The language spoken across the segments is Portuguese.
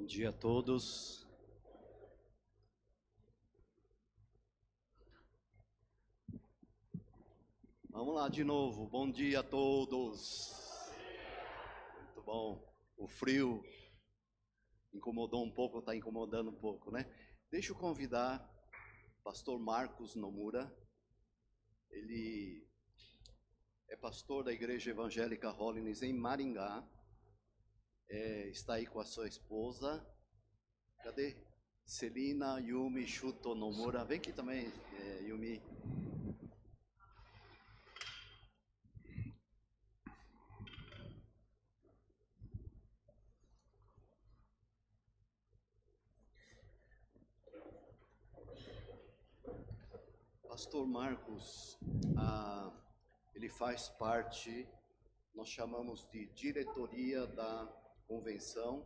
Bom dia a todos. Vamos lá de novo. Bom dia a todos. Muito bom. O frio incomodou um pouco, está incomodando um pouco, né? Deixa eu convidar o pastor Marcos Nomura. Ele é pastor da Igreja Evangélica Holiness em Maringá. Está aí com a sua esposa. Cadê? Celina Yumi Shuto Nomura. Vem aqui também, Yumi. Pastor Marcos, ele faz parte, nós chamamos de diretoria da convenção,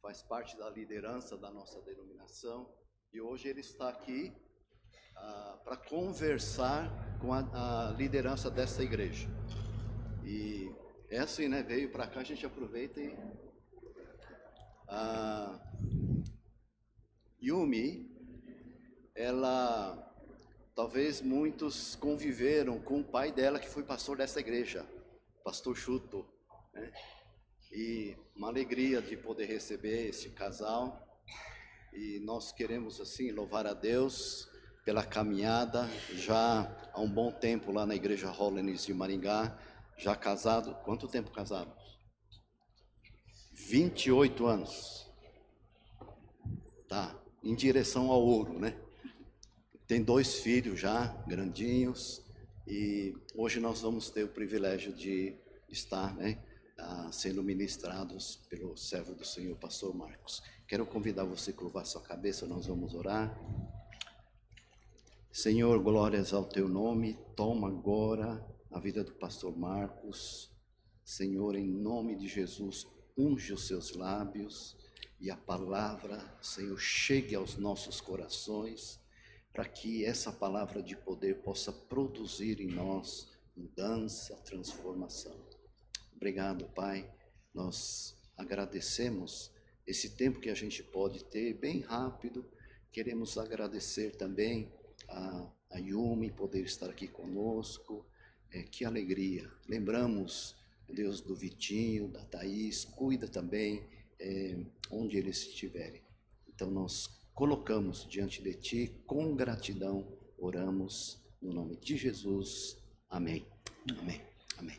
faz parte da liderança da nossa denominação, e hoje ele está aqui para conversar com a liderança dessa igreja. E é assim, né? Veio para cá, a gente aproveita e... Yumi, ela... Talvez muitos conviveram com o pai dela, que foi pastor dessa igreja, pastor Shuto, né? E uma alegria de poder receber esse casal. E nós queremos, assim, louvar a Deus pela caminhada, já há um bom tempo lá na Igreja Holiness de Maringá, já casado. Quanto tempo casados? 28 anos. Tá, em direção ao ouro, né? Tem 2 filhos já, grandinhos, e hoje nós vamos ter o privilégio de estar, né, sendo ministrados pelo servo do Senhor, pastor Marcos. Quero convidar você a curvar sua cabeça, nós vamos orar. Senhor, glórias ao teu nome, toma agora a vida do pastor Marcos. Senhor, em nome de Jesus, unge os seus lábios e a palavra, Senhor, chegue aos nossos corações, para que essa palavra de poder possa produzir em nós mudança, transformação. Obrigado, Pai. Nós agradecemos esse tempo que a gente pode ter, bem rápido. Queremos agradecer também a Yumi poder estar aqui conosco. Que alegria. Lembramos, Deus, do Vitinho, da Thaís. Cuida também onde eles estiverem. Então nós colocamos diante de Ti, com gratidão, oramos no nome de Jesus. Amém. Amém. Amém.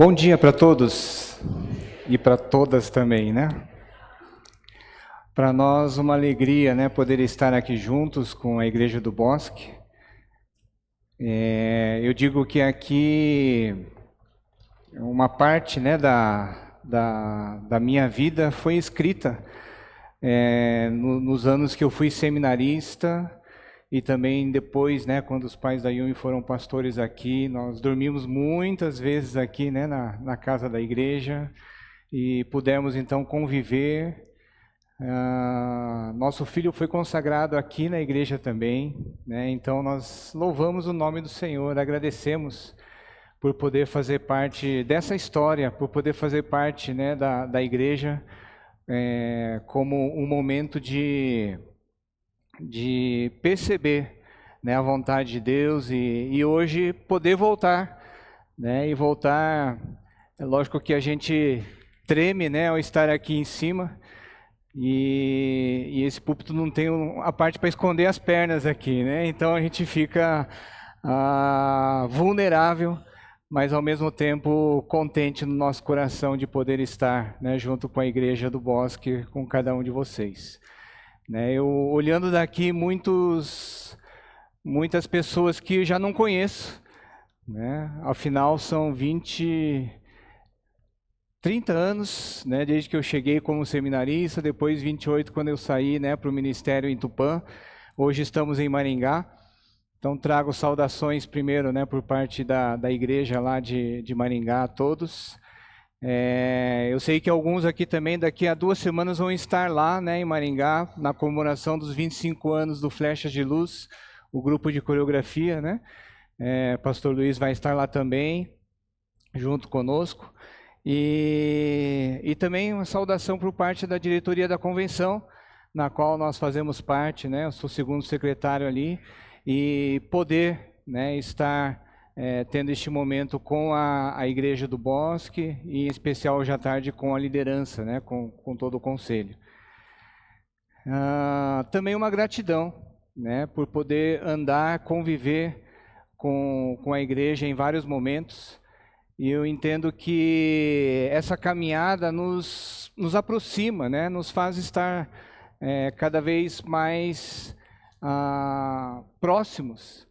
Bom dia para todos e para todas também, né? Para nós uma alegria, né, poder estar aqui juntos com a Igreja do Bosque. Eu digo que aqui uma parte, né, da minha vida foi escrita nos anos que eu fui seminarista. E também depois, né, quando os pais da Yumi foram pastores aqui, nós dormimos muitas vezes aqui, né, na casa da igreja, e pudemos então conviver. Nosso filho foi consagrado aqui na igreja também, né, então nós louvamos o nome do Senhor, agradecemos por poder fazer parte dessa história, por poder fazer parte, né, da igreja, como um momento de perceber, né, a vontade de Deus e hoje poder voltar, né, e voltar. É lógico que a gente treme, né, ao estar aqui em cima e esse púlpito não tem a parte para esconder as pernas aqui, né, então a gente fica vulnerável, mas ao mesmo tempo contente no nosso coração de poder estar, né, junto com a Igreja do Bosque, com cada um de vocês. Eu olhando daqui muitas pessoas que já não conheço, né? Afinal são 30 anos, né, desde que eu cheguei como seminarista, depois 28 quando eu saí, né, para o ministério em Tupã. Hoje estamos em Maringá Então trago saudações primeiro, né, por parte da igreja lá de Maringá a todos. Eu sei que alguns aqui também daqui a 2 semanas vão estar lá, né, em Maringá, na comemoração dos 25 anos do Flechas de Luz, o grupo de coreografia, né? Pastor Luiz vai estar lá também, junto conosco. E também uma saudação por parte da diretoria da convenção, na qual nós fazemos parte, né? Eu sou segundo secretário ali, e poder, né, estar tendo este momento com a Igreja do Bosque, e em especial hoje à tarde com a liderança, né, com todo o conselho. Também uma gratidão, né, por poder andar, conviver com a igreja em vários momentos, e eu entendo que essa caminhada nos aproxima, né, nos faz estar cada vez mais próximos,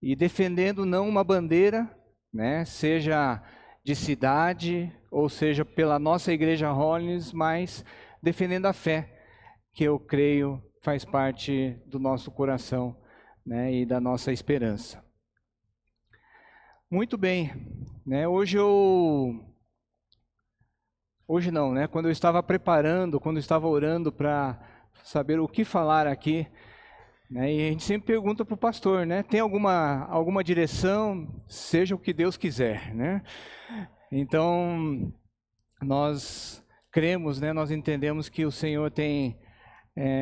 e defendendo não uma bandeira, né, seja de cidade, ou seja pela nossa igreja Hollins, mas defendendo a fé, que eu creio faz parte do nosso coração, né, e da nossa esperança. Muito bem, né, hoje não, né, quando eu estava preparando, quando eu estava orando para saber o que falar aqui, né, e a gente sempre pergunta para o pastor, né, tem alguma direção, seja o que Deus quiser, né? Então, nós cremos, né, nós entendemos que o Senhor tem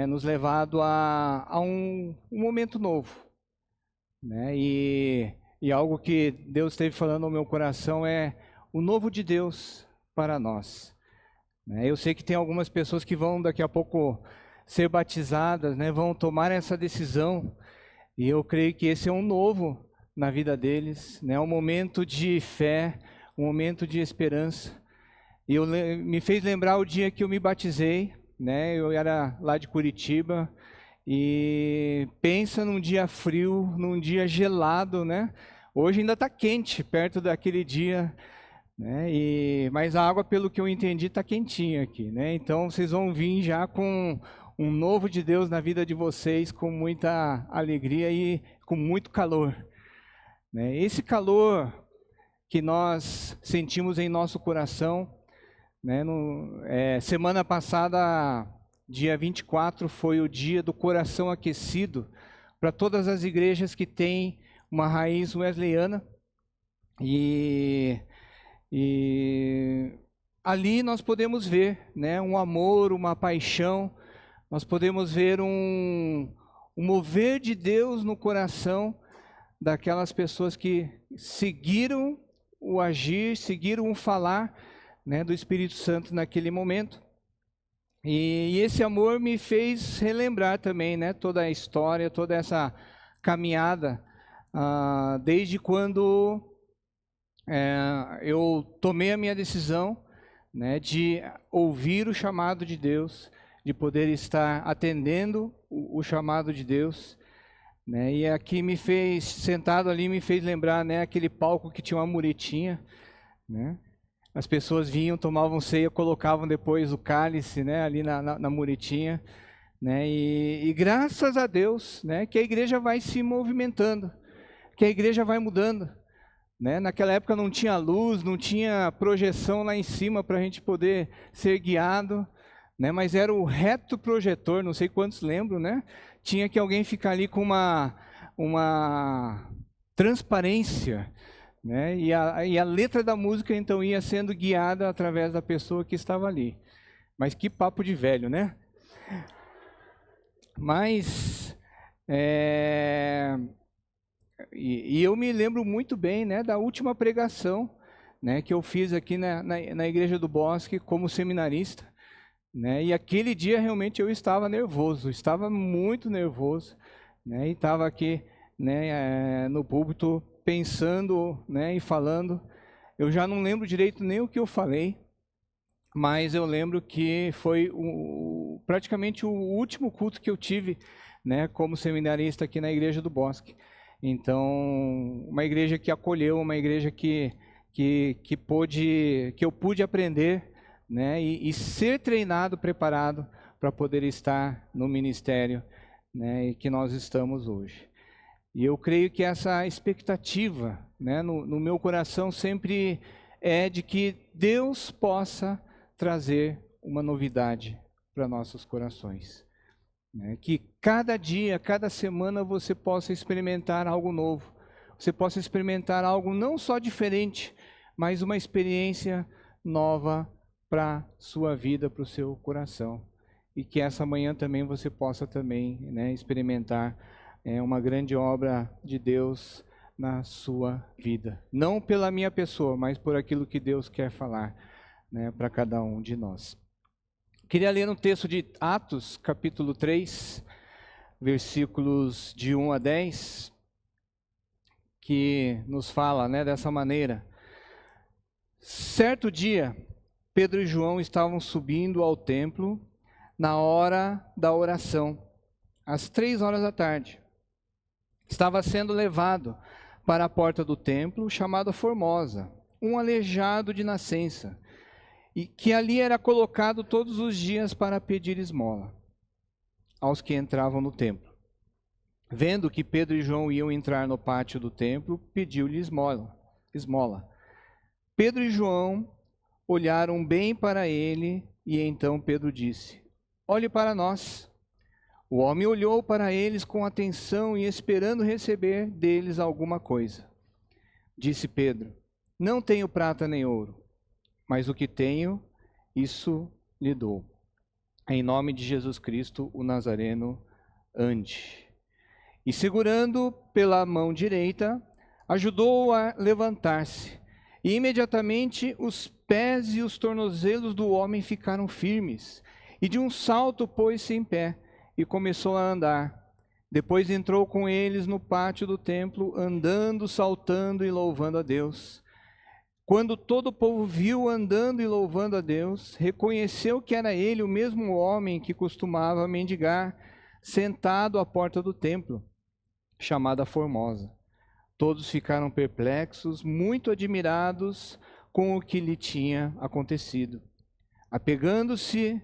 nos levado a um momento novo, né, e algo que Deus esteve falando ao meu coração é o novo de Deus para nós. Eu sei que tem algumas pessoas que vão daqui a pouco ser batizadas, né, vão tomar essa decisão, e eu creio que esse é um novo na vida deles, né, um momento de fé, um momento de esperança. E me fez lembrar o dia que eu me batizei, né, eu era lá de Curitiba, e pensa num dia frio, num dia gelado, né, hoje ainda está quente, perto daquele dia, né, mas a água, pelo que eu entendi, está quentinha aqui, né, então vocês vão vir já com um novo de Deus na vida de vocês, com muita alegria e com muito calor, né? Esse calor que nós sentimos em nosso coração, né? Semana passada, dia 24, foi o dia do coração aquecido para todas as igrejas que têm uma raiz wesleyana, e ali nós podemos ver, né, um amor, uma paixão. Nós podemos ver um mover de Deus no coração daquelas pessoas que seguiram o agir, seguiram o falar, né, do Espírito Santo naquele momento. E esse amor me fez relembrar também, né, toda a história, toda essa caminhada, desde quando eu tomei a minha decisão, né, de ouvir o chamado de Deus, de poder estar atendendo o chamado de Deus, né? E aqui sentado ali, me fez lembrar, né, aquele palco que tinha uma muretinha, né? As pessoas vinham, tomavam ceia, colocavam depois o cálice, né, ali na muretinha, né? E graças a Deus, né, que a igreja vai se movimentando, que a igreja vai mudando, né? Naquela época não tinha luz, não tinha projeção lá em cima para a gente poder ser guiado, né, mas era o reto projetor, não sei quantos lembram, né? Tinha que alguém ficar ali com uma transparência, né? E a letra da música então ia sendo guiada através da pessoa que estava ali. Mas que papo de velho, né? Mas e eu me lembro muito bem, né, da última pregação, né, que eu fiz aqui na Igreja do Bosque como seminarista. Né? E aquele dia realmente eu estava nervoso, estava muito nervoso, né? E estava aqui, né, no púlpito pensando, né, e falando. Eu já não lembro direito nem o que eu falei, mas eu lembro que foi praticamente o último culto que eu tive, né, como seminarista aqui na Igreja do Bosque. Então, uma igreja que acolheu, uma igreja que eu pude aprender, né, e ser treinado, preparado para poder estar no ministério, né, e que nós estamos hoje. E eu creio que essa expectativa, né, no meu coração sempre é de que Deus possa trazer uma novidade para nossos corações. Né? Que cada dia, cada semana você possa experimentar algo novo. Você possa experimentar algo não só diferente, mas uma experiência nova para a sua vida, para o seu coração. E que essa manhã também você possa também, né, experimentar uma grande obra de Deus na sua vida. Não pela minha pessoa, mas por aquilo que Deus quer falar, né, para cada um de nós. Queria ler no texto de Atos, capítulo 3, versículos de 1 a 10, que nos fala, né, dessa maneira. Certo dia, Pedro e João estavam subindo ao templo na hora da oração, às 3 horas da tarde. Estava sendo levado para a porta do templo, chamada Formosa, um aleijado de nascença, e que ali era colocado todos os dias para pedir esmola aos que entravam no templo. Vendo que Pedro e João iam entrar no pátio do templo, pediu-lhe esmola. Pedro e João olharam bem para ele, e então Pedro disse: olhe para nós. O homem olhou para eles com atenção e esperando receber deles alguma coisa. Disse Pedro: não tenho prata nem ouro, mas o que tenho, isso lhe dou. Em nome de Jesus Cristo, o Nazareno, ande. E segurando pela mão direita, ajudou-o a levantar-se. E imediatamente os pés e os tornozelos do homem ficaram firmes. E de um salto pôs-se em pé e começou a andar. Depois entrou com eles no pátio do templo, andando, saltando e louvando a Deus. Quando todo o povo viu andando e louvando a Deus, reconheceu que era ele o mesmo homem que costumava mendigar, sentado à porta do templo, chamada Formosa. Todos ficaram perplexos, muito admirados com o que lhe tinha acontecido. Apegando-se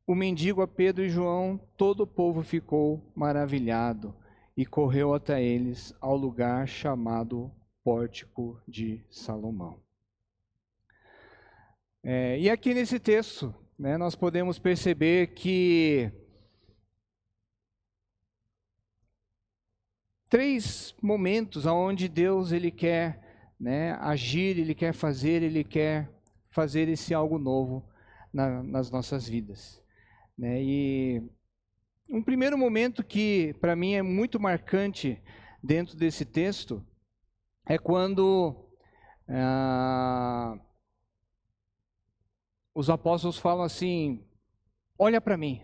o mendigo a Pedro e João, todo o povo ficou maravilhado e correu até eles ao lugar chamado Pórtico de Salomão. E aqui nesse texto, né, nós podemos perceber que 3 momentos onde Deus ele quer, né, agir, ele quer fazer esse algo novo nas nossas vidas. Né? E um primeiro momento que para mim é muito marcante dentro desse texto é quando os apóstolos falam assim: olha para mim.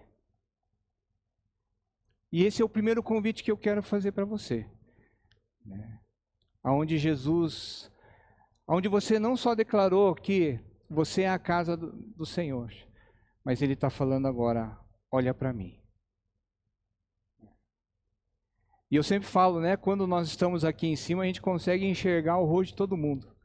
E esse é o primeiro convite que eu quero fazer para você. Né? Onde você não só declarou que você é a casa do Senhor, mas Ele está falando agora: olha para mim. E eu sempre falo, né, quando nós estamos aqui em cima, a gente consegue enxergar o rosto de todo mundo.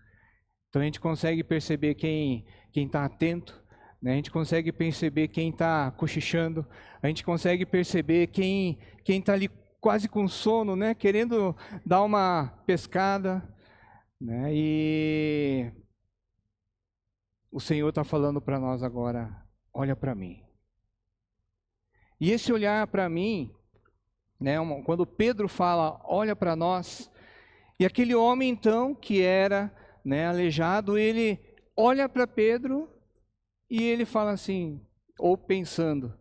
Então a gente consegue perceber quem está atento, né? A gente consegue perceber quem está cochichando, a gente consegue perceber quem está ali quase com sono, né, querendo dar uma pescada. Né? E o Senhor está falando para nós agora: olha para mim. E esse olhar para mim, né, quando Pedro fala, olha para nós, e aquele homem então, que era, né, aleijado, ele olha para Pedro e ele fala assim, ou pensando: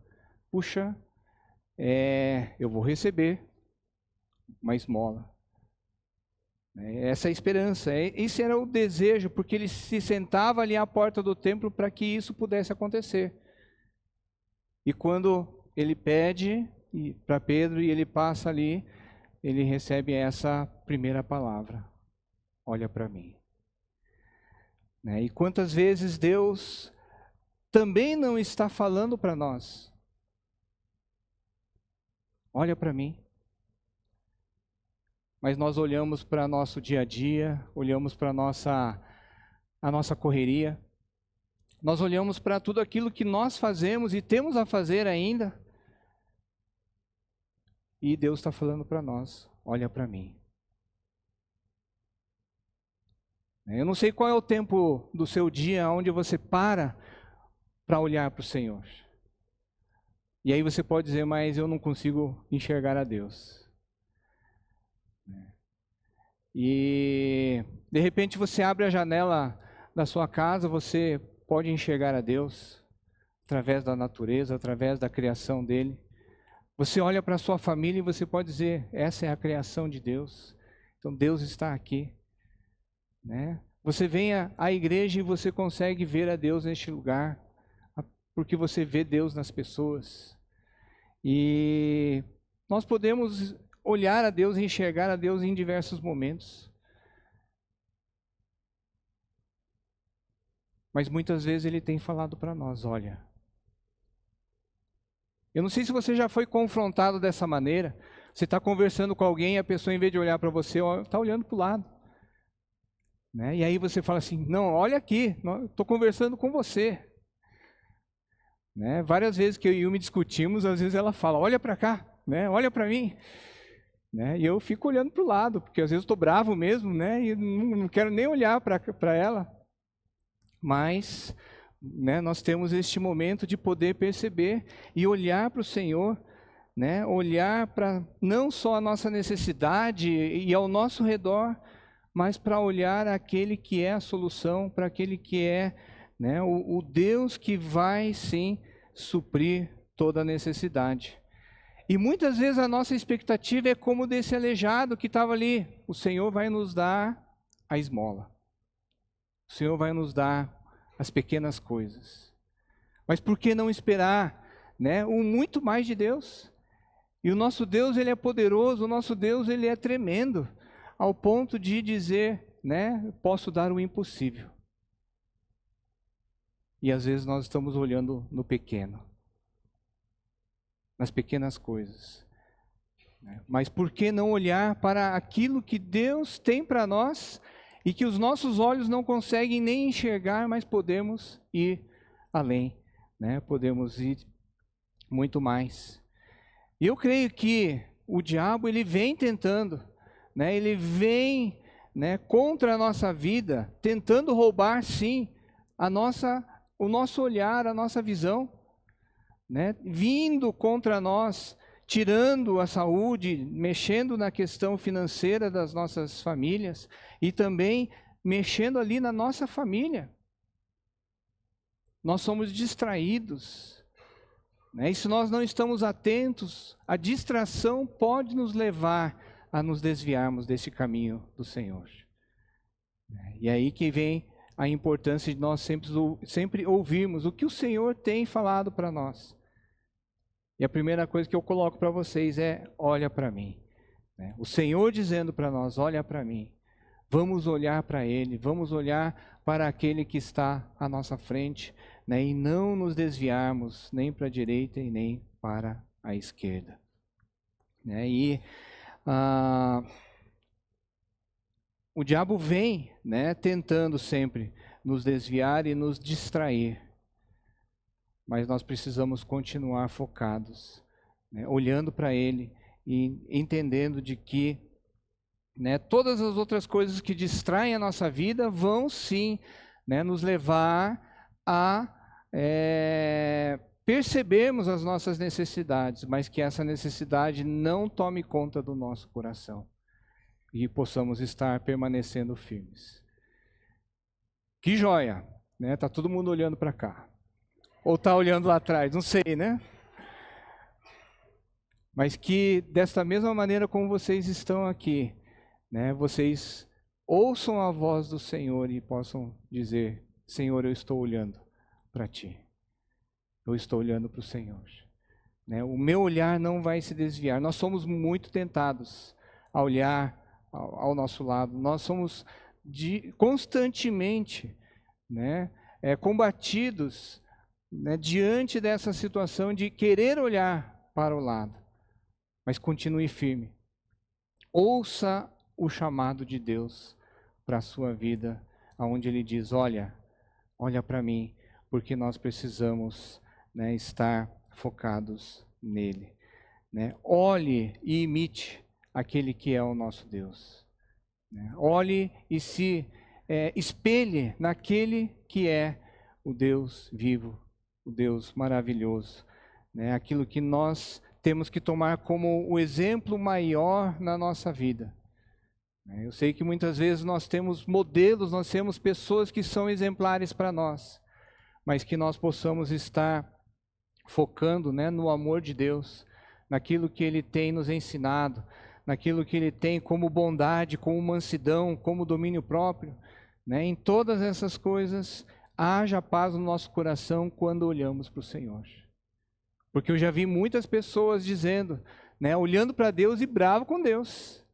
puxa, eu vou receber uma esmola. Essa é a esperança, esse era o desejo, porque ele se sentava ali à porta do templo para que isso pudesse acontecer. E quando ele pede para Pedro e ele passa ali, ele recebe essa primeira palavra: olha para mim. E quantas vezes Deus também não está falando para nós: olha para mim. Mas nós olhamos para nosso dia a dia, olhamos para a nossa correria, nós olhamos para tudo aquilo que nós fazemos e temos a fazer ainda, e Deus está falando para nós: olha para mim. Eu não sei qual é o tempo do seu dia onde você para olhar para o Senhor. E aí você pode dizer, mas eu não consigo enxergar a Deus. E de repente você abre a janela da sua casa, você pode enxergar a Deus através da natureza, através da criação dele. Você olha para a sua família e você pode dizer, essa é a criação de Deus. Então Deus está aqui. Você vem à igreja e você consegue ver a Deus neste lugar, porque você vê Deus nas pessoas. E nós podemos olhar a Deus e enxergar a Deus em diversos momentos. Mas muitas vezes Ele tem falado para nós, olha. Eu não sei se você já foi confrontado dessa maneira. Você está conversando com alguém e a pessoa, em vez de olhar para você, está olhando para o lado. E aí você fala assim, não, olha aqui, estou conversando com você. Várias vezes que eu e Yumi discutimos, às vezes ela fala, olha para cá, olha para mim. E eu fico olhando para o lado, porque às vezes eu estou bravo mesmo, e não quero nem olhar para ela. Mas nós temos este momento de poder perceber e olhar para o Senhor, olhar para não só a nossa necessidade e ao nosso redor, mas para olhar aquele que é a solução, para aquele que é o Deus que vai sim suprir toda a necessidade. E muitas vezes a nossa expectativa é como desse aleijado que estava ali. O Senhor vai nos dar a esmola. O Senhor vai nos dar as pequenas coisas. Mas por que não esperar o muito mais de Deus? E o nosso Deus, Ele é poderoso, o nosso Deus, Ele é tremendo, ao ponto de dizer, posso dar o impossível. E às vezes nós estamos olhando no pequeno, nas pequenas coisas. Mas por que não olhar para aquilo que Deus tem para nós e que os nossos olhos não conseguem nem enxergar, mas podemos ir além, podemos ir muito mais. E eu creio que o diabo, ele vem tentando, ele vem contra a nossa vida, tentando roubar sim o nosso olhar, a nossa visão, vindo contra nós, tirando a saúde, mexendo na questão financeira das nossas famílias e também mexendo ali na nossa família. Nós somos distraídos, e se nós não estamos atentos, a distração pode nos levar a nos desviarmos desse caminho do Senhor. E aí que vem a importância de nós sempre ouvirmos o que o Senhor tem falado para nós. E a primeira coisa que eu coloco para vocês é, olha para mim. O Senhor dizendo para nós, olha para mim. Vamos olhar para Ele, vamos olhar para aquele que está à nossa frente, e não nos desviarmos nem para a direita e nem para a esquerda. O diabo vem, tentando sempre nos desviar e nos distrair. Mas nós precisamos continuar focados, olhando para Ele e entendendo de que todas as outras coisas que distraem a nossa vida vão sim nos levar a percebermos as nossas necessidades, mas que essa necessidade não tome conta do nosso coração e possamos estar permanecendo firmes. Que joia! Tá todo mundo olhando para cá. Ou está olhando lá atrás, não sei, Mas que desta mesma maneira como vocês estão aqui, vocês ouçam a voz do Senhor e possam dizer, Senhor, eu estou olhando para Ti. Eu estou olhando para o Senhor. O meu olhar não vai se desviar. Nós somos muito tentados a olhar ao nosso lado. Nós somos constantemente combatidos diante dessa situação de querer olhar para o lado, mas continue firme. Ouça o chamado de Deus para a sua vida, aonde Ele diz, olha para mim, porque nós precisamos estar focados nele. Olhe e imite aquele que é o nosso Deus. Olhe e se espelhe naquele que é o Deus vivo, o Deus maravilhoso. Aquilo que nós temos que tomar como o exemplo maior na nossa vida. Eu sei que muitas vezes nós temos modelos, nós temos pessoas que são exemplares para nós, mas que nós possamos estar focando, no amor de Deus, naquilo que Ele tem nos ensinado, naquilo que Ele tem como bondade, como mansidão, como domínio próprio. Em todas essas coisas, haja paz no nosso coração quando olhamos para o Senhor. Porque eu já vi muitas pessoas dizendo, olhando para Deus e bravo com Deus,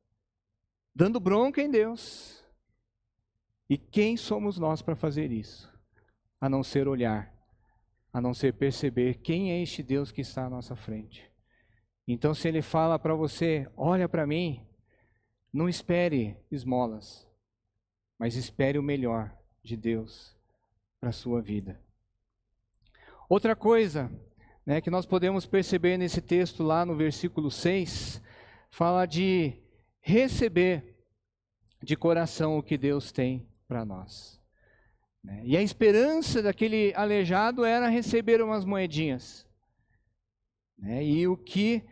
dando bronca em Deus. E quem somos nós para fazer isso? A não ser olhar, a não ser perceber quem é este Deus que está à nossa frente. Então, se Ele fala para você, olha para mim, não espere esmolas, mas espere o melhor de Deus para a sua vida. Outra coisa, que nós podemos perceber nesse texto lá no versículo 6, fala de receber de coração o que Deus tem para nós. E a esperança daquele aleijado era receber umas moedinhas. E o que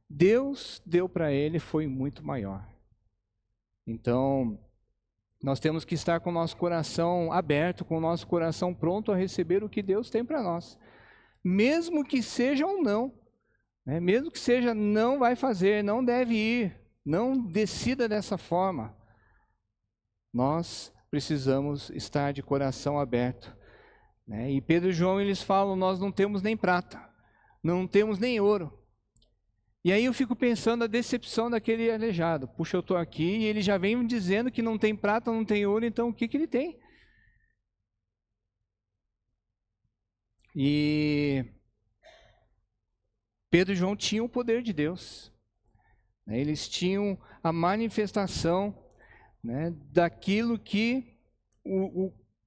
Deus deu para ele foi muito maior. Então, nós temos que estar com o nosso coração aberto, com o nosso coração pronto a receber o que Deus tem para nós. Mesmo que seja um não. Mesmo que seja não vai fazer, não deve ir, não decida dessa forma. Nós precisamos estar de coração aberto. E Pedro e João, eles falam, nós não temos nem prata, não temos nem ouro. E aí eu fico pensando a decepção daquele aleijado. Puxa, eu estou aqui e ele já vem dizendo que não tem prata, não tem ouro, então o que ele tem? E Pedro e João tinham o poder de Deus. Eles tinham a manifestação daquilo que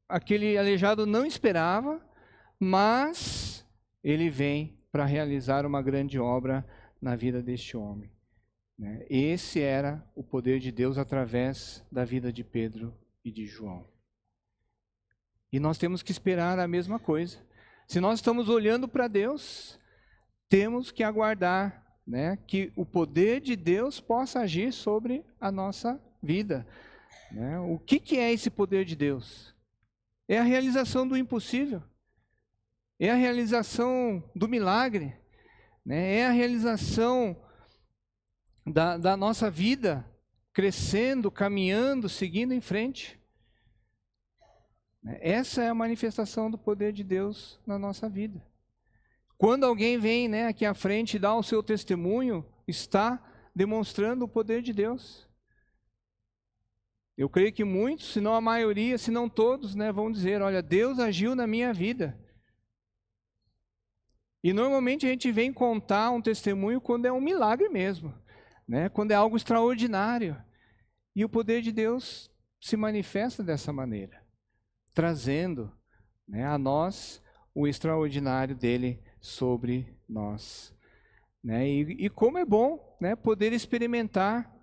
aquele aleijado não esperava, mas ele vem para realizar uma grande obra na vida deste homem. Esse era o poder de Deus através da vida de Pedro e de João. E nós temos que esperar a mesma coisa. Se nós estamos olhando para Deus, temos que aguardar que o poder de Deus possa agir sobre a nossa vida. O que é esse poder de Deus? É a realização do impossível. É a realização do milagre. É a realização da nossa vida crescendo, caminhando, seguindo em frente. Essa é a manifestação do poder de Deus na nossa vida. Quando alguém vem aqui à frente e dá o seu testemunho, está demonstrando o poder de Deus. Eu creio que muitos, se não a maioria, se não todos, vão dizer, olha, Deus agiu na minha vida. E normalmente a gente vem contar um testemunho quando é um milagre mesmo, quando é algo extraordinário. E o poder de Deus se manifesta dessa maneira, trazendo a nós o extraordinário dele sobre nós. E como é bom poder experimentar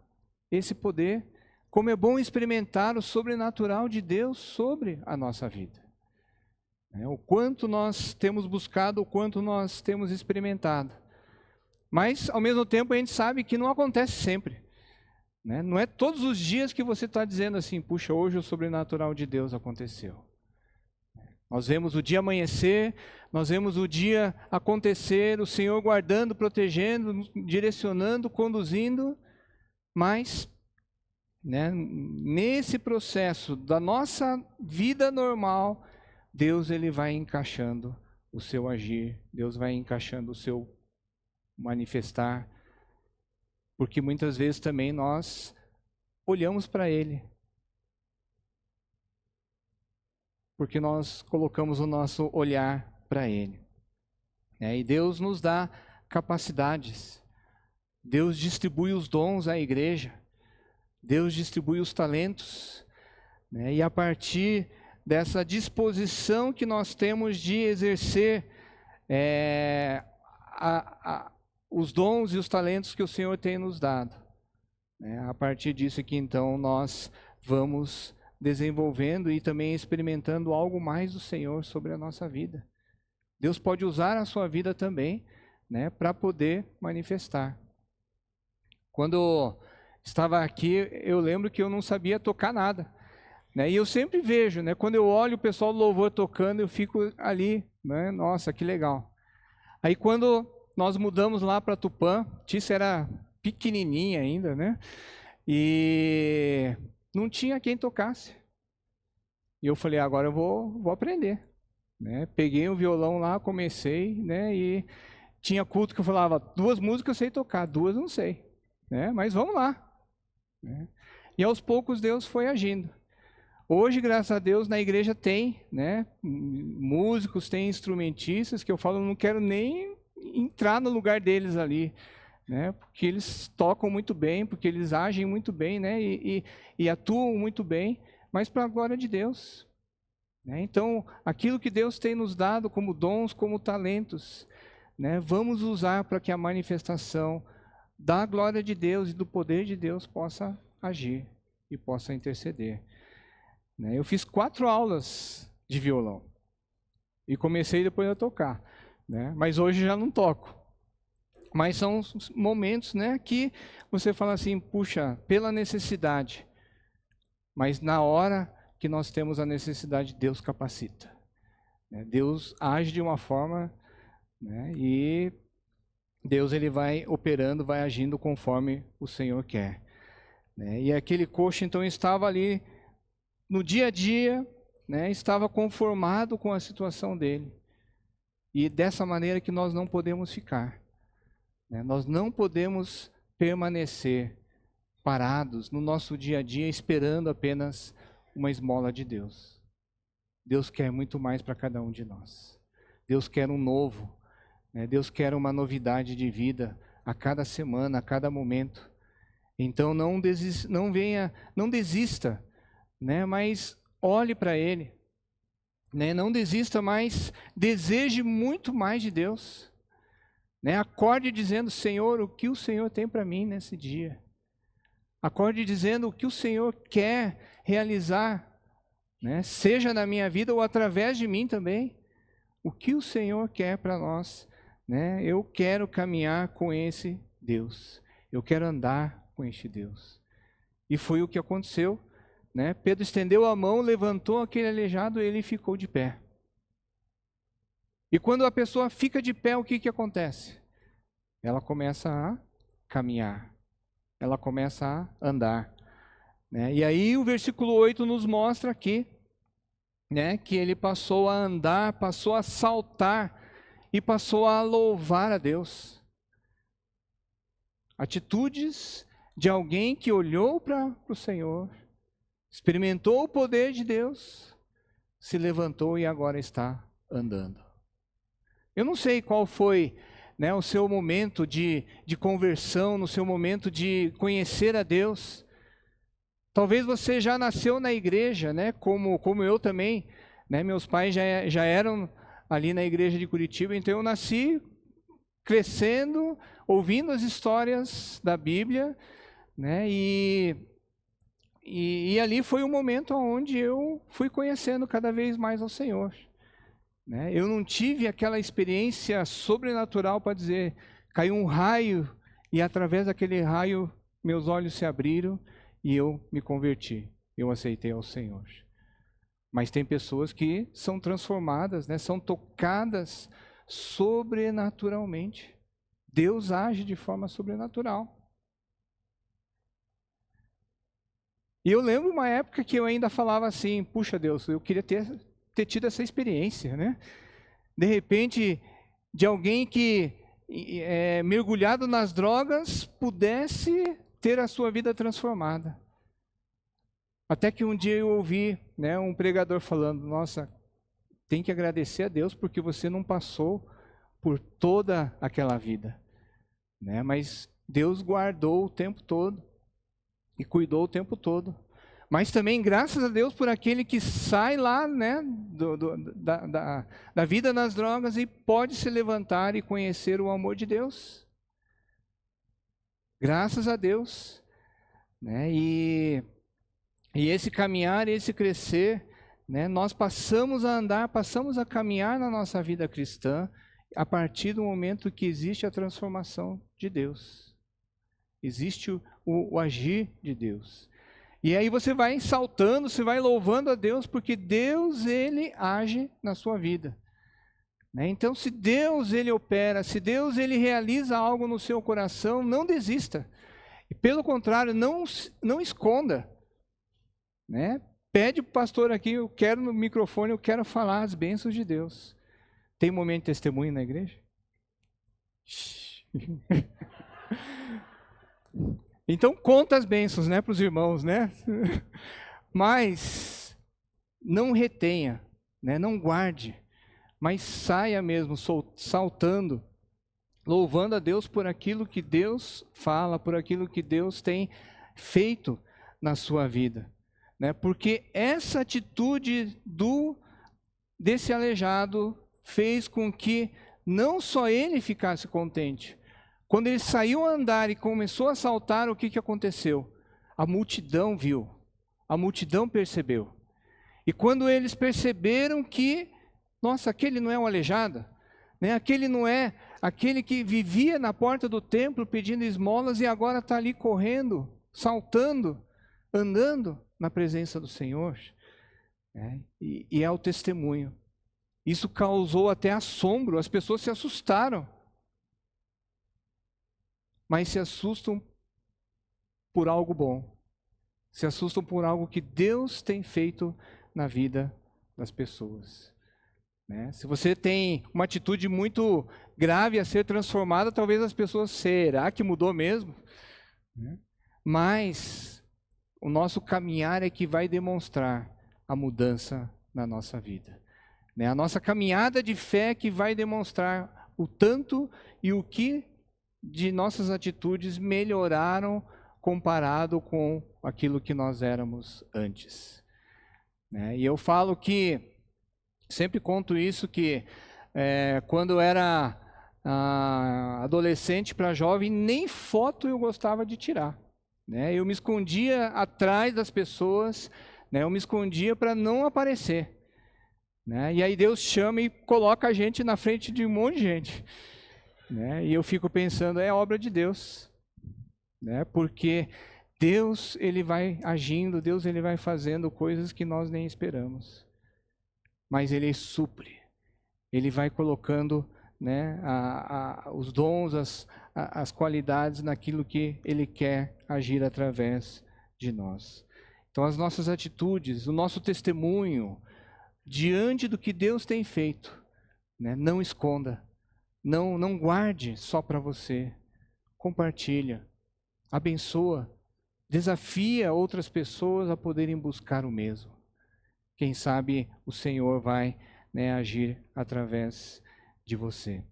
esse poder, como é bom experimentar o sobrenatural de Deus sobre a nossa vida. O quanto nós temos buscado, o quanto nós temos experimentado. Mas, ao mesmo tempo, a gente sabe que não acontece sempre. Não é todos os dias que você está dizendo assim, puxa, hoje o sobrenatural de Deus aconteceu. Nós vemos o dia amanhecer, nós vemos o dia acontecer, o Senhor guardando, protegendo, direcionando, conduzindo, mas nesse processo da nossa vida normal, Deus ele vai encaixando o seu agir, Deus vai encaixando o seu manifestar, porque muitas vezes também nós olhamos para Ele, porque nós colocamos o nosso olhar para Ele. E Deus nos dá capacidades, Deus distribui os dons à igreja, Deus distribui os talentos, e a partir dessa disposição que nós temos de exercer os dons e os talentos que o Senhor tem nos dado, né? A partir disso que então nós vamos desenvolvendo e também experimentando algo mais do Senhor sobre a nossa vida. Deus pode usar a sua vida também, né, para poder manifestar. Quando estava aqui, eu lembro que eu não sabia tocar nada, né? E eu sempre vejo, né, quando eu olho o pessoal do louvor tocando, eu fico ali, né, nossa, que legal. Aí quando nós mudamos lá para Tupã, Tícia era pequenininha ainda, né? E não tinha quem tocasse. E eu falei, agora eu vou aprender, né? Peguei um violão lá, comecei, né? E tinha culto que eu falava, 2 músicas eu sei tocar, 2 eu não sei, né? Mas vamos lá, né? E aos poucos Deus foi agindo. Hoje, graças a Deus, na igreja tem, né, músicos, tem instrumentistas que eu falo, não quero nem entrar no lugar deles ali, né, porque eles tocam muito bem, porque eles agem muito bem, né, e atuam muito bem, mas para a glória de Deus, né? Então, aquilo que Deus tem nos dado como dons, como talentos, né, vamos usar para que a manifestação da glória de Deus e do poder de Deus possa agir e possa interceder. Eu fiz 4 aulas de violão e comecei depois a tocar, né? Mas hoje já não toco. Mas são momentos, né, que você fala assim, puxa, pela necessidade. Mas na hora que nós temos a necessidade, Deus capacita, né? Deus age de uma forma, né, e Deus ele vai operando, vai agindo conforme o Senhor quer, né? E aquele coxo então estava ali no dia a dia, né, estava conformado com a situação dele. E dessa maneira que nós não podemos ficar, né? Nós não podemos permanecer parados no nosso dia a dia esperando apenas uma esmola de Deus. Deus quer muito mais para cada um de nós. Deus quer um novo, né? Deus quer uma novidade de vida a cada semana, a cada momento. Então não desista, né? Mas olhe para Ele, né? Não desista, mas deseje muito mais de Deus, né? Acorde dizendo, Senhor, o que o Senhor tem para mim nesse dia? Acorde dizendo o que o Senhor quer realizar, né? Seja na minha vida ou através de mim também. O que o Senhor quer para nós, né? Eu quero caminhar com esse Deus. Eu quero andar com este Deus. E foi o que aconteceu, né? Pedro estendeu a mão, levantou aquele aleijado e ele ficou de pé. E quando a pessoa fica de pé, o que acontece? Ela começa a caminhar. Ela começa a andar, né? E aí o versículo 8 nos mostra aqui, né, que ele passou a andar, passou a saltar e passou a louvar a Deus. Atitudes de alguém que olhou para o Senhor, experimentou o poder de Deus, se levantou e agora está andando. Eu não sei qual foi, né, o seu momento de conversão, no seu momento de conhecer a Deus. Talvez você já nasceu na igreja, né, como eu também, né, meus pais já eram ali na igreja de Curitiba, então eu nasci crescendo, ouvindo as histórias da Bíblia, né, e ali foi o momento onde eu fui conhecendo cada vez mais ao Senhor, né? Eu não tive aquela experiência sobrenatural para dizer, caiu um raio e através daquele raio meus olhos se abriram e eu me converti, eu aceitei ao Senhor. Mas tem pessoas que são transformadas, né? São tocadas sobrenaturalmente. Deus age de forma sobrenatural. E eu lembro uma época que eu ainda falava assim, puxa Deus, eu queria ter tido essa experiência, né? De repente, de alguém que mergulhado nas drogas pudesse ter a sua vida transformada. Até que um dia eu ouvi, né, um pregador falando, nossa, tem que agradecer a Deus porque você não passou por toda aquela vida, né? Mas Deus guardou o tempo todo e cuidou o tempo todo. Mas também graças a Deus por aquele que sai lá, né, da vida nas drogas e pode se levantar e conhecer o amor de Deus. Graças a Deus. né? E esse caminhar, esse crescer, né? Nós passamos a andar, passamos a caminhar na nossa vida cristã a partir do momento que existe a transformação de Deus. Existe o agir de Deus. E aí você vai saltando, você vai louvando a Deus, porque Deus, Ele age na sua vida. Né? Então, se Deus, Ele opera, se Deus, Ele realiza algo no seu coração, não desista. E pelo contrário, não esconda. Né? Pede para o pastor aqui, eu quero no microfone, eu quero falar as bênçãos de Deus. Tem momento de testemunho na igreja? Então conta as bênçãos, né, para os irmãos, né? Mas não retenha, né? Não guarde, mas saia mesmo saltando, louvando a Deus por aquilo que Deus fala, por aquilo que Deus tem feito na sua vida, né? Porque essa atitude desse aleijado fez com que não só ele ficasse contente. Quando ele saiu a andar e começou a saltar, o que aconteceu? A multidão viu, a multidão percebeu. E quando eles perceberam que, nossa, aquele não é o aleijado, né? Aquele não é aquele que vivia na porta do templo pedindo esmolas e agora está ali correndo, saltando, andando na presença do Senhor. Né? E é o testemunho. Isso causou até assombro, as pessoas se assustaram. Mas se assustam por algo bom. Se assustam por algo que Deus tem feito na vida das pessoas. Né? Se você tem uma atitude muito grave a ser transformada, talvez as pessoas, será que mudou mesmo? Né? Mas o nosso caminhar é que vai demonstrar a mudança na nossa vida. Né? A nossa caminhada de fé é que vai demonstrar o tanto e o que de nossas atitudes melhoraram comparado com aquilo que nós éramos antes. Né? E eu falo que, sempre conto isso, que quando eu era adolescente para jovem, nem foto eu gostava de tirar. Né? Eu me escondia atrás das pessoas, né? Eu me escondia para não aparecer. Né? E aí Deus chama e coloca a gente na frente de um monte de gente. Né? E eu fico pensando, é obra de Deus, né? Porque Deus, Ele vai agindo, Deus, Ele vai fazendo coisas que nós nem esperamos, mas Ele supre, Ele vai colocando, né, os dons, as qualidades naquilo que Ele quer agir através de nós. Então as nossas atitudes, o nosso testemunho, diante do que Deus tem feito, né, não esconda. Não guarde só para você. Compartilha, abençoa, desafia outras pessoas a poderem buscar o mesmo. Quem sabe o Senhor vai, né, agir através de você.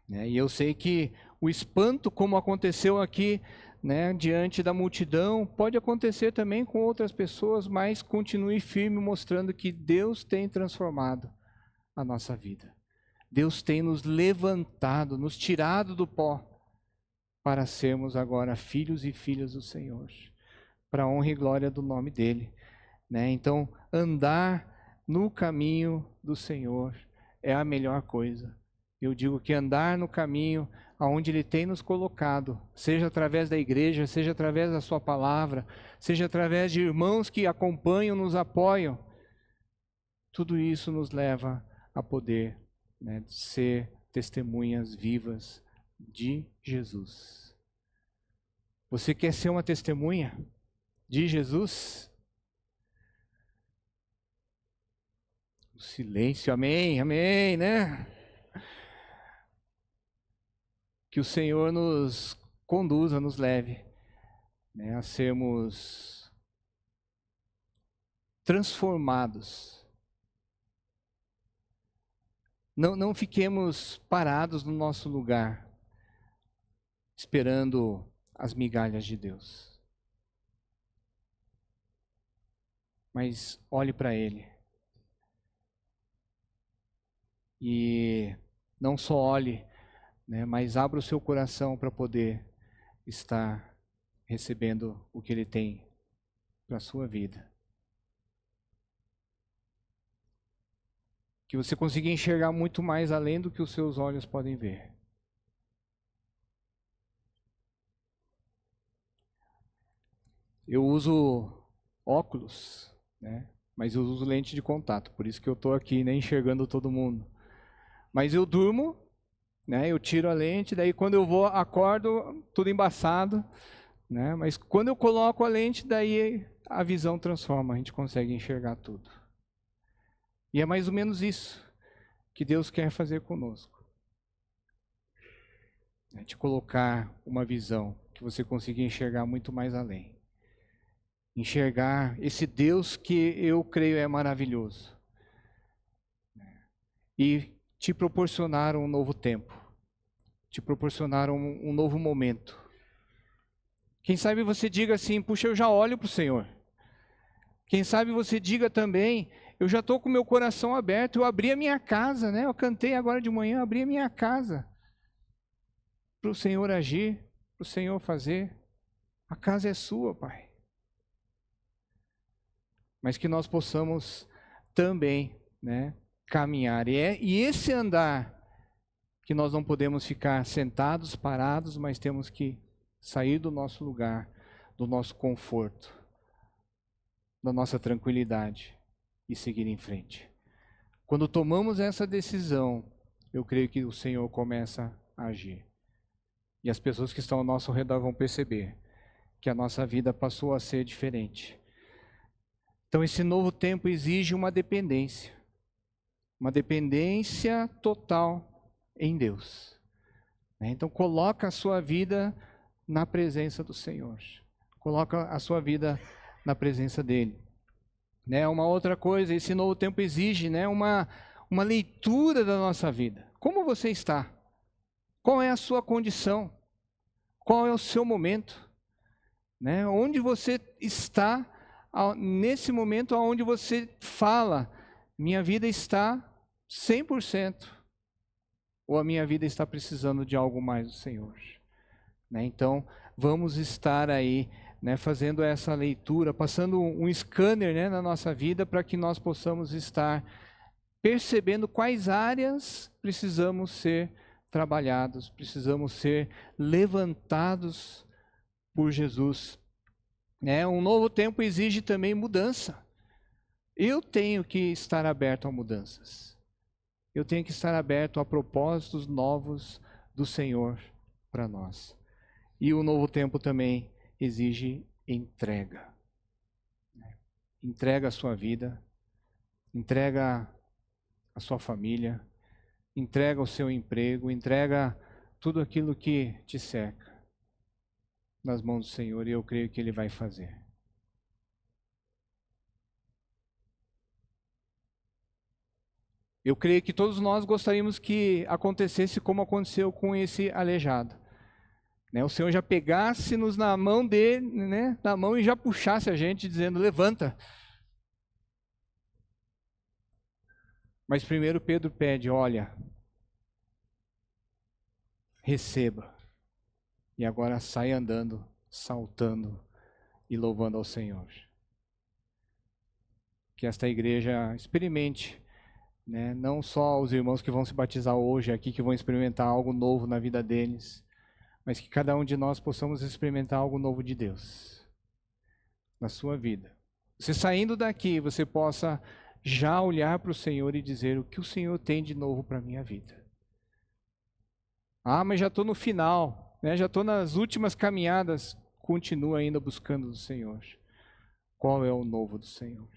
Né? E eu sei que o espanto, como aconteceu aqui, né, diante da multidão, pode acontecer também com outras pessoas, mas continue firme mostrando que Deus tem transformado a nossa vida. Deus tem nos levantado, nos tirado do pó, para sermos agora filhos e filhas do Senhor, para a honra e glória do nome dEle. Né? Então, andar no caminho do Senhor é a melhor coisa. Eu digo que andar no caminho aonde Ele tem nos colocado, seja através da igreja, seja através da sua palavra, seja através de irmãos que acompanham, nos apoiam, tudo isso nos leva a poder, né, ser testemunhas vivas de Jesus. Você quer ser uma testemunha de Jesus? O silêncio, amém, amém, né? Que o Senhor nos conduza, nos leve, né, a sermos transformados. Não fiquemos parados no nosso lugar, esperando as migalhas de Deus. Mas olhe para Ele. E não só olhe, né, mas abra o seu coração para poder estar recebendo o que Ele tem para a sua vida. Que você consiga enxergar muito mais além do que os seus olhos podem ver. Eu uso óculos, né? Mas eu uso lente de contato, por isso que eu estou aqui, né, enxergando todo mundo. Mas eu durmo, né? Eu tiro a lente, daí quando eu vou, acordo, tudo embaçado, né? Mas quando eu coloco a lente, daí a visão transforma, a gente consegue enxergar tudo. E é mais ou menos isso que Deus quer fazer conosco. É te colocar uma visão que você consiga enxergar muito mais além. Enxergar esse Deus que eu creio é maravilhoso. E te proporcionar um novo tempo. Te proporcionar um novo momento. Quem sabe você diga assim, puxa, eu já olho para o Senhor. Quem sabe você diga também, eu já estou com meu coração aberto, eu abri a minha casa, né? Eu cantei agora de manhã, abri a minha casa. Para o Senhor agir, para o Senhor fazer. A casa é sua, Pai. Mas que nós possamos também, né, caminhar. E esse andar, que nós não podemos ficar sentados, parados, mas temos que sair do nosso lugar, do nosso conforto, da nossa tranquilidade e seguir em frente. Quando tomamos essa decisão, eu creio que o Senhor começa a agir. E as pessoas que estão ao nosso redor vão perceber que a nossa vida passou a ser diferente. Então esse novo tempo exige uma dependência total em Deus. Então coloca a sua vida na presença do Senhor. Coloca a sua vida na presença dEle. Uma outra coisa, esse novo tempo exige uma leitura da nossa vida. Como você está? Qual é a sua condição? Qual é o seu momento? Onde você está nesse momento onde você fala, minha vida está 100%, ou a minha vida está precisando de algo mais do Senhor. Então, vamos estar aí, fazendo essa leitura, passando um scanner, na nossa vida, para que nós possamos estar percebendo quais áreas precisamos ser trabalhados, precisamos ser levantados por Jesus. Um novo tempo exige também mudança. Eu tenho que estar aberto a mudanças. Eu tenho que estar aberto a propósitos novos do Senhor para nós. E o novo tempo também exige entrega. Entrega a sua vida, entrega a sua família, entrega o seu emprego, entrega tudo aquilo que te cerca nas mãos do Senhor, e eu creio que Ele vai fazer. Eu creio que todos nós gostaríamos que acontecesse como aconteceu com esse aleijado. O Senhor já pegasse-nos na mão dele, na mão, e já puxasse a gente dizendo, levanta. Mas primeiro Pedro pede, olha, receba. E agora sai andando, saltando e louvando ao Senhor. Que esta igreja experimente, não só os irmãos que vão se batizar hoje aqui, que vão experimentar algo novo na vida deles, mas que cada um de nós possamos experimentar algo novo de Deus na sua vida. Você saindo daqui, você possa já olhar para o Senhor e dizer o que o Senhor tem de novo para a minha vida. Mas já estou no final. Já estou nas últimas caminhadas, continua ainda buscando o Senhor. Qual é o novo do Senhor?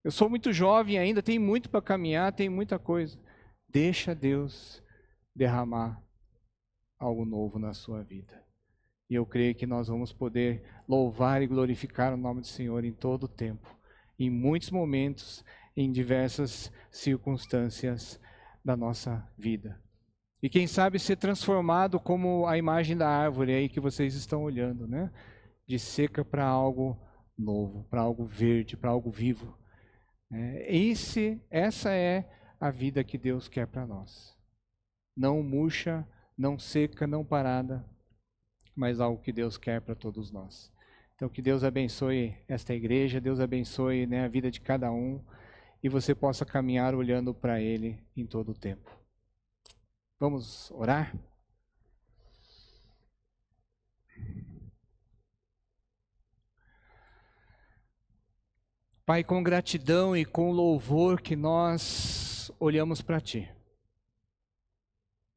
Eu sou muito jovem ainda, tem muito para caminhar, tem muita coisa. Deixa Deus derramar algo novo na sua vida. E eu creio que nós vamos poder louvar e glorificar o nome do Senhor em todo o tempo, em muitos momentos, em diversas circunstâncias da nossa vida. E quem sabe ser transformado como a imagem da árvore aí que vocês estão olhando, de seca para algo novo, para algo verde, para algo vivo. Essa é a vida que Deus quer para nós. Não murcha, não seca, não parada, mas algo que Deus quer para todos nós. Então, que Deus abençoe esta igreja, Deus abençoe, né, a vida de cada um, e você possa caminhar olhando para Ele em todo o tempo. Vamos orar? Pai, com gratidão e com louvor que nós olhamos para Ti.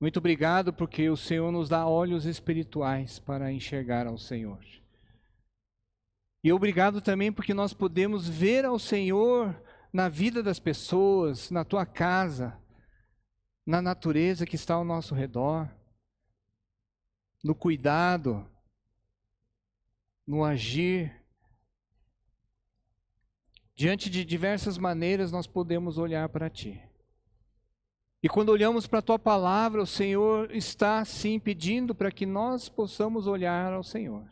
Muito obrigado porque o Senhor nos dá olhos espirituais para enxergar ao Senhor. E obrigado também porque nós podemos ver ao Senhor na vida das pessoas, na Tua casa, na natureza que está ao nosso redor, no cuidado, no agir. Diante de diversas maneiras nós podemos olhar para Ti. E quando olhamos para a Tua palavra, o Senhor está sim pedindo para que nós possamos olhar ao Senhor.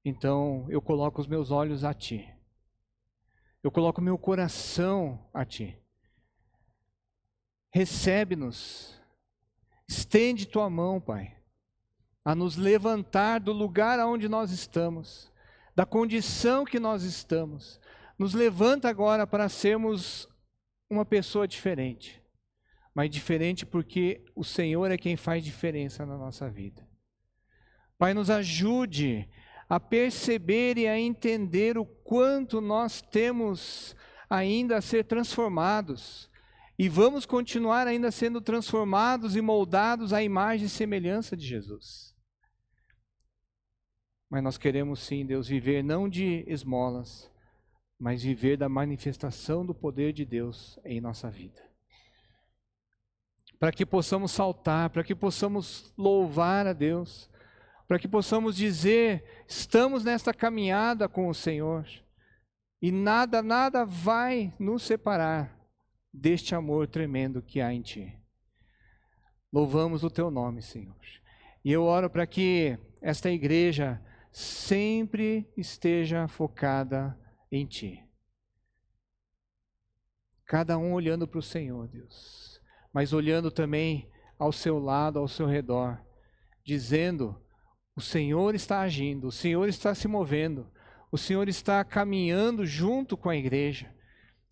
Então eu coloco os meus olhos a Ti. Eu coloco meu coração a Ti. Recebe-nos. Estende Tua mão, Pai, a nos levantar do lugar aonde nós estamos, da condição que nós estamos. Nos levanta agora para sermos uma pessoa diferente. Mas diferente porque o Senhor é quem faz diferença na nossa vida. Pai, nos ajude a perceber e a entender o quanto nós temos ainda a ser transformados. E vamos continuar ainda sendo transformados e moldados à imagem e semelhança de Jesus. Mas nós queremos sim, Deus, viver não de esmolas, mas viver da manifestação do poder de Deus em nossa vida. Para que possamos saltar, para que possamos louvar a Deus, para que possamos dizer, estamos nesta caminhada com o Senhor, e nada vai nos separar deste amor tremendo que há em Ti. Louvamos o Teu nome, Senhor. E eu oro para que esta igreja sempre esteja focada em Ti. Cada um olhando para o Senhor, Deus, mas olhando também ao seu lado, ao seu redor, dizendo, o Senhor está agindo, o Senhor está se movendo, o Senhor está caminhando junto com a igreja,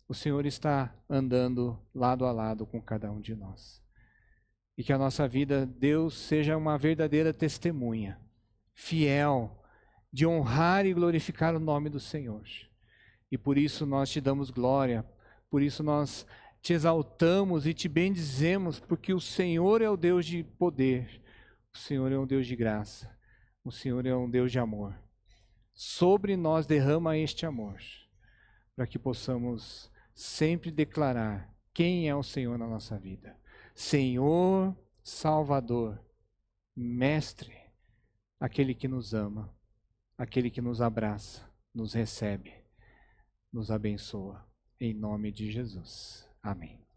o Senhor está andando lado a lado com cada um de nós. E que a nossa vida, Deus, seja uma verdadeira testemunha, fiel, de honrar e glorificar o nome do Senhor. E por isso nós Te damos glória, por isso nós Te exaltamos e Te bendizemos, porque o Senhor é o Deus de poder, o Senhor é um Deus de graça, o Senhor é um Deus de amor. Sobre nós derrama este amor, para que possamos sempre declarar quem é o Senhor na nossa vida. Senhor, Salvador, Mestre, aquele que nos ama, aquele que nos abraça, nos recebe, nos abençoa. Em nome de Jesus. Amém.